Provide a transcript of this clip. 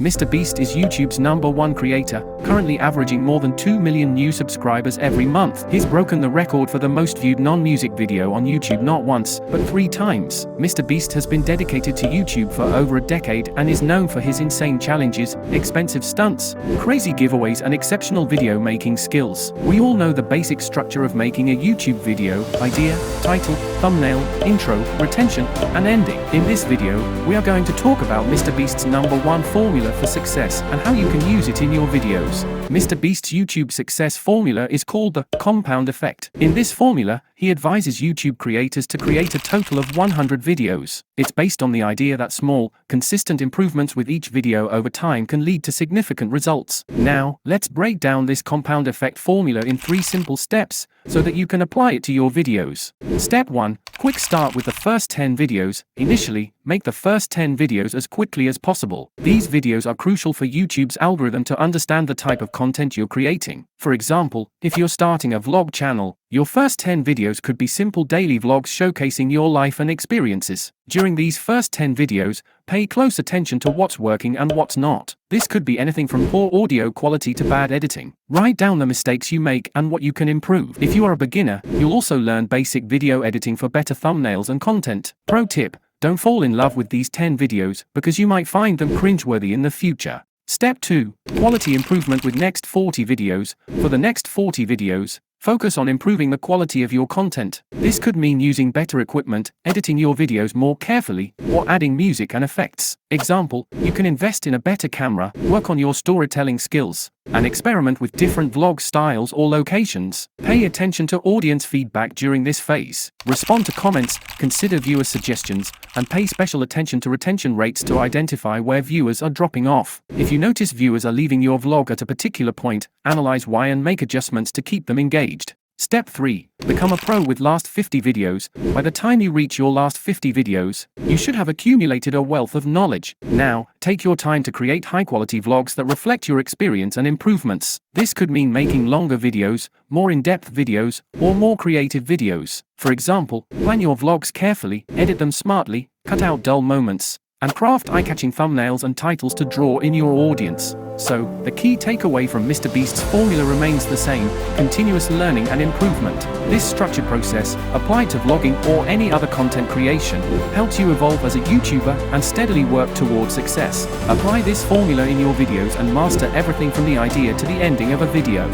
MrBeast is YouTube's #1 creator, currently averaging more than 2 million new subscribers every month. He's broken the record for the most viewed non-music video on YouTube not once, but 3 times. MrBeast has been dedicated to YouTube for over a decade and is known for his insane challenges, expensive stunts, crazy giveaways and exceptional video making skills. We all know the basic structure of making a YouTube video: idea, title, thumbnail, intro, retention, and ending. In this video, we are going to talk about MrBeast's #1 formula for success and how you can use it in your videos. MrBeast's YouTube success formula is called the compound effect. In this formula, he advises YouTube creators to create a total of 100 videos. It's based on the idea that small, consistent improvements with each video over time can lead to significant results. Now, let's break down this compound effect formula in 3 simple steps so that you can apply it to your videos. Step 1. Quick start with the first 10 videos. Initially, make the first 10 videos as quickly as possible. These videos are crucial for YouTube's algorithm to understand the type of content you're creating. For example, if you're starting a vlog channel, your first 10 videos could be simple daily vlogs showcasing your life and experiences. During these first 10 videos, pay close attention to what's working and what's not. This could be anything from poor audio quality to bad editing. Write down the mistakes you make and what you can improve. If you are a beginner, you'll also learn basic video editing for better thumbnails and content. Pro tip: don't fall in love with these 10 videos because you might find them cringeworthy in the future. Step 2. Quality improvement with next 40 videos. For the next 40 videos, focus on improving the quality of your content. This could mean using better equipment, editing your videos more carefully, or adding music and effects. Example, you can invest in a better camera, work on your storytelling skills, and experiment with different vlog styles or locations. Pay attention to audience feedback during this phase. Respond to comments, consider viewer suggestions, and pay special attention to retention rates to identify where viewers are dropping off. If you notice viewers are leaving your vlog at a particular point, analyze why and make adjustments to keep them engaged. Step 3. Become a pro with last 50 videos. By the time you reach your last 50 videos, you should have accumulated a wealth of knowledge. Now, take your time to create high-quality vlogs that reflect your experience and improvements. This could mean making longer videos, more in-depth videos, or more creative videos. For example, plan your vlogs carefully, edit them smartly, cut out dull moments, and craft eye-catching thumbnails and titles to draw in your audience. So, the key takeaway from MrBeast's formula remains the same: continuous learning and improvement. This structured process, applied to vlogging or any other content creation, helps you evolve as a YouTuber and steadily work towards success. Apply this formula in your videos and master everything from the idea to the ending of a video.